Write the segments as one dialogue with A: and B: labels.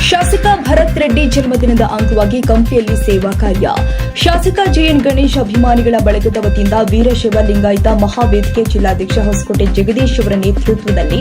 A: ಶಾಸಕ ಭರತ್ ರೆಡ್ಡಿ ಜನ್ಮದಿನದ ಅಂಗವಾಗಿ ಕಂಪ್ಲಿಯಲ್ಲಿ ಸೇವಾ ಕಾರ್ಯ. ಶಾಸಕ ಜೆಎನ್ ಗಣೇಶ್ ಅಭಿಮಾನಿಗಳ ಬಳಗದ ವತಿಯಿಂದ ವೀರಶೈವ ಲಿಂಗಾಯತ ಮಹಾವೇದಿಕೆ ಜಿಲ್ಲಾಧ್ಯಕ್ಷ ಹೊಸಕೋಟೆ ಜಗದೀಶ್ ಅವರ ನೇತೃತ್ವದಲ್ಲಿ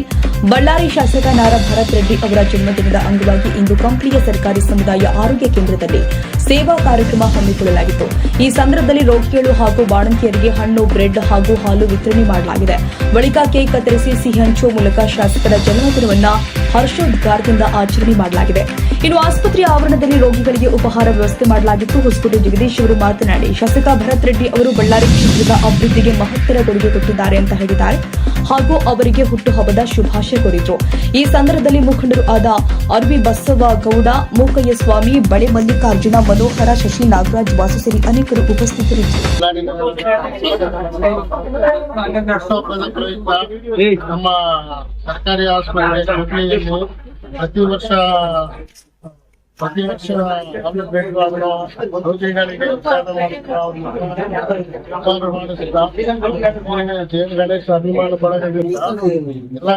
A: ಬಳ್ಳಾರಿ ಶಾಸಕ ನಾರಾ ಭರತ್ ರೆಡ್ಡಿ ಅವರ ಜನ್ಮದಿನದ ಅಂಗವಾಗಿ ಇಂದು ಕಂಪ್ಲಿಯ ಸರ್ಕಾರಿ ಸಮುದಾಯ ಆರೋಗ್ಯ ಕೇಂದ್ರದಲ್ಲಿ ಸೇವಾ ಕಾರ್ಯಕ್ರಮ ಹಮ್ಮಿಕೊಳ್ಳಲಾಗಿತ್ತು. ಈ ಸಂದರ್ಭದಲ್ಲಿ ರೋಗಿಗಳು ಹಾಗೂ ಬಾಣಂತಿಯರಿಗೆ ಹಣ್ಣು, ಬ್ರೆಡ್ ಹಾಗೂ ಹಾಲು ವಿತರಣೆ ಮಾಡಲಾಗಿದೆ. ಬಳಿಕ ಕೇಕ್ ಕತ್ತರಿಸಿ ಸಿಹಿ ಹಂಚುವ ಮೂಲಕ ಶಾಸಕರ ಜನ್ಮದಿನವನ್ನು ಹರ್ಷೋದ್ಗಾರದಿಂದ ಆಚರಣೆ ಮಾಡಲಾಗಿದೆ. ಇನ್ನು ಆಸ್ಪತ್ರೆಯ ಆವರಣದಲ್ಲಿ ರೋಗಿಗಳಿಗೆ ಉಪಹಾರ ವ್ಯವಸ್ಥೆ ಮಾಡಲಾಗಿತ್ತು. ಹೊಸಕೋಟೆ ಜಗದೀಶ್ ಅವರು ಮಾತನಾಡಿ, ಶಾಸಕ ಭರತ್ ರೆಡ್ಡಿ ಅವರು ಬಳ್ಳಾರಿ ಕ್ಷೇತ್ರದ ಅಭಿವೃದ್ಧಿಗೆ ಮಹತ್ತರ ಕೊಡುಗೆ ಕೊಟ್ಟಿದ್ದಾರೆ ಅಂತ ಹೇಳಿದ್ದಾರೆ ಹಾಗೂ ಅವರಿಗೆ ಹುಟ್ಟುಹಬ್ಬದ ಶುಭಾಶಯ ಕೋರಿದ್ರು. ಈ ಸಂದರ್ಭದಲ್ಲಿ ಮುಖಂಡರು ಆದ ಅರ್ವಿ ಬಸವಗೌಡ, ಮೂಕಯ್ಯ ಸ್ವಾಮಿ, ಬಳೆ ಮಲ್ಲಿಕಾರ್ಜುನ, ಮನೋಹರ, ಶಶಿ, ನಾಗರಾಜ್, ವಾಸು ಸೇರಿ ಅನೇಕರು ಉಪಸ್ಥಿತರಿದ್ದರು.
B: ನಮ್ಮ ಸರ್ಕಾರಿ ಆಸ್ಪತ್ರೆ ಪ್ರತಿ ವರ್ಷ ರೋಗಿಗಳಿಗೆ ಜೆಎನ್ ಗಣೇಶ್ ಅಭಿಮಾನ ಬಳಗದಿಂದ ಎಲ್ಲ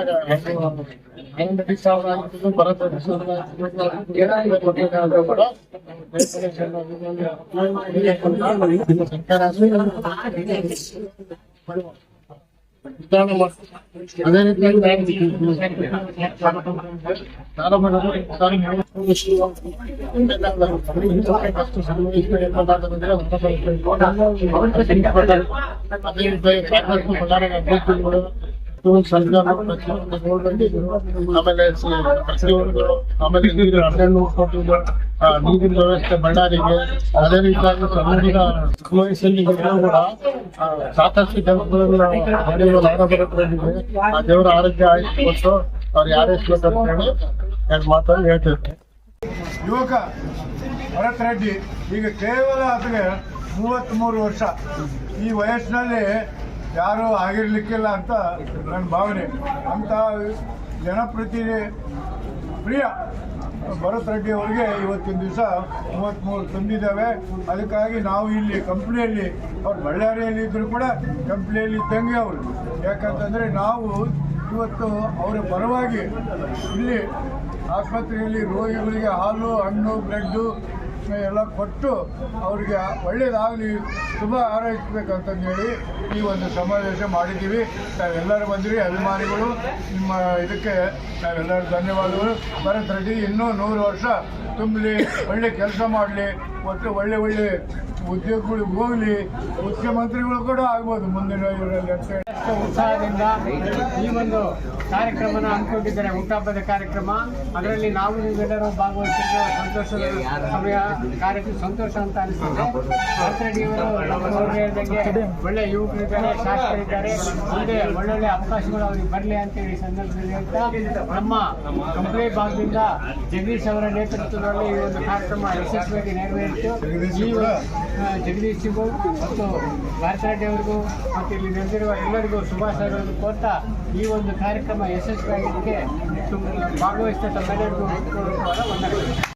B: ಅದೇ ರೀತಿಯಾಗಿ ಸರ್ಕಾರ ಆಮೇಲೆ ಪ್ರತಿಯೊಂದು ಆಮೇಲೆ 12 ಕೋಟಿ ನೀರಿನ ವ್ಯವಸ್ಥೆ ಬಳ್ಳಾರಿಗೆ. ಅದೇ ರೀತಿಯಾಗಿ ಸಮುದ್ರ ವಯಸ್ಸಲ್ಲಿ ಕೂಡ ಸಾಕಷ್ಟು ಕೆಲಸಗಳನ್ನು ಮಾಡಿರುವ ಆ ದೇವರ ಆರೋಗ್ಯ ಆಯ್ತು ಕೊಟ್ಟು ಅವ್ರು ಯಾರೇಸ್ಬೇಕು ಅಂತ ಹೇಳಿ 2 ಮಾತನ್ನು ಹೇಳ್ತಿರ್ತಾರೆ.
C: ಯುವಕ ಭರತ್ ರೆಡ್ಡಿ ಈಗ ಕೇವಲ ಅದಕ್ಕೆ 33 ವರ್ಷ. ಈ ವಯಸ್ಸಿನಲ್ಲಿ ಯಾರೂ ಆಗಿರ್ಲಿಕ್ಕಿಲ್ಲ ಅಂತ ನನ್ನ ಭಾವನೆ. ಅಂತ ಜನಪ್ರತಿನಿಧಿ ಪ್ರಿಯ ಭರತ್ ರೆಡ್ಡಿ ಅವರಿಗೆ ಇವತ್ತಿನ ದಿವಸ 33 ತಂದಿದ್ದಾವೆ. ಅದಕ್ಕಾಗಿ ನಾವು ಇಲ್ಲಿ ಕಂಪ್ನಿಯಲ್ಲಿ, ಅವ್ರು ಬಳ್ಳಾರಿಯಲ್ಲಿ ಇದ್ದರೂ ಕೂಡ ಕಂಪ್ನಿಯಲ್ಲಿ ಇದ್ದಂಗೆ ಅವರು. ಯಾಕಂತಂದರೆ ನಾವು ಇವತ್ತು ಅವರ ಪರವಾಗಿ ಇಲ್ಲಿ ಆಸ್ಪತ್ರೆಯಲ್ಲಿ ರೋಗಿಗಳಿಗೆ ಹಾಲು, ಹಣ್ಣು, ಬ್ರೆಡ್ಡು ಎಲ್ಲ ಕೊಟ್ಟು ಅವರಿಗೆ ಒಳ್ಳೆಯದಾಗಲಿ, ಶುಭ ಹಾರೈಸಬೇಕಂತಂದು ಹೇಳಿ ಈ ಒಂದು ಸಮಾವೇಶ ಮಾಡಿದ್ದೀವಿ. ನಾವೆಲ್ಲರೂ ಬಂದಿರಿ, ಅಭಿಮಾನಿಗಳು, ನಿಮ್ಮ ಇದಕ್ಕೆ ನಾವೆಲ್ಲರೂ ಧನ್ಯವಾದಗಳು. ಭರತ್ ರೆಡ್ಡಿ ಇನ್ನೂ 100 ವರ್ಷ ತುಂಬಲಿ, ಒಳ್ಳೆ ಕೆಲಸ ಮಾಡಲಿ, ಮತ್ತು ಒಳ್ಳೆ ಉದ್ಯೋಗಗಳಿಗೆ ಹೋಗಲಿ, ಮುಖ್ಯಮಂತ್ರಿಗಳು ಕೂಡ ಆಗ್ಬೋದು ಮುಂದಿನ ಇವರಲ್ಲಿ ಅಂತ ಹೇಳಿ
D: ಉತ್ಸಾಹದಿಂದ ಈ ಒಂದು ಕಾರ್ಯಕ್ರಮನ ಹಮ್ಮಿಕೊಂಡಿದ್ದಾರೆ. ಹುಟ್ಟುಹಬ್ಬದ ಕಾರ್ಯಕ್ರಮ, ಅದರಲ್ಲಿ ನಾವು ನೀವೆಲ್ಲರೂ ಭಾಗವಹಿಸಿದ್ದು ಸಂತೋಷದ ಸಮಯ, ಕಾರ್ಯಕ್ರಮ ಸಂತೋಷ ಅಂತ ಅನಿಸ್ತದೆ. ಭರತ್ ರೆಡ್ಡಿಯವರು ನಮ್ಮ ಒಳ್ಳೆ ಯುವಕರಿದ್ದಾರೆ, ಶಾಸಕರಿದ್ದಾರೆ. ಮುಂದೆ ಒಳ್ಳೊಳ್ಳೆ ಅವಕಾಶಗಳು ಅವ್ರಿಗೆ ಬರಲಿ ಅಂತೇಳಿ ಸಂದರ್ಭದಲ್ಲಿ ಹೇಳ್ತಾ, ನಮ್ಮ ಕಂಪ್ಲಿ ಭಾಗದಿಂದ ಜಗದೀಶ್ ಅವರ ನೇತೃತ್ವದಲ್ಲಿ ಈ ಒಂದು ಕಾರ್ಯಕ್ರಮ ಯಶಸ್ವಿಯಾಗಿ ನೆರವೇರಿತು. ಈ ಜಗದೀಶ್ಗೂ ಮತ್ತು ಭರತ್ ರೆಡ್ಡಿ ಅವರಿಗೂ ಮತ್ತು ಇಲ್ಲಿ ನೆರೆದಿರುವ ಎಲ್ಲರಿಗೂ ಶುಭಾಶಯಗಳನ್ನು ಕೋರ್ತಾ ಈ ಒಂದು ಕಾರ್ಯಕ್ರಮ ಯಶಸ್ವಿಯಾಗಿದ್ದಕ್ಕೆ ಭಾಗವಹಿಸಿದ ತಮ್ಮೆಲ್ಲರಿಗೂ ವಂದನೆಗಳು.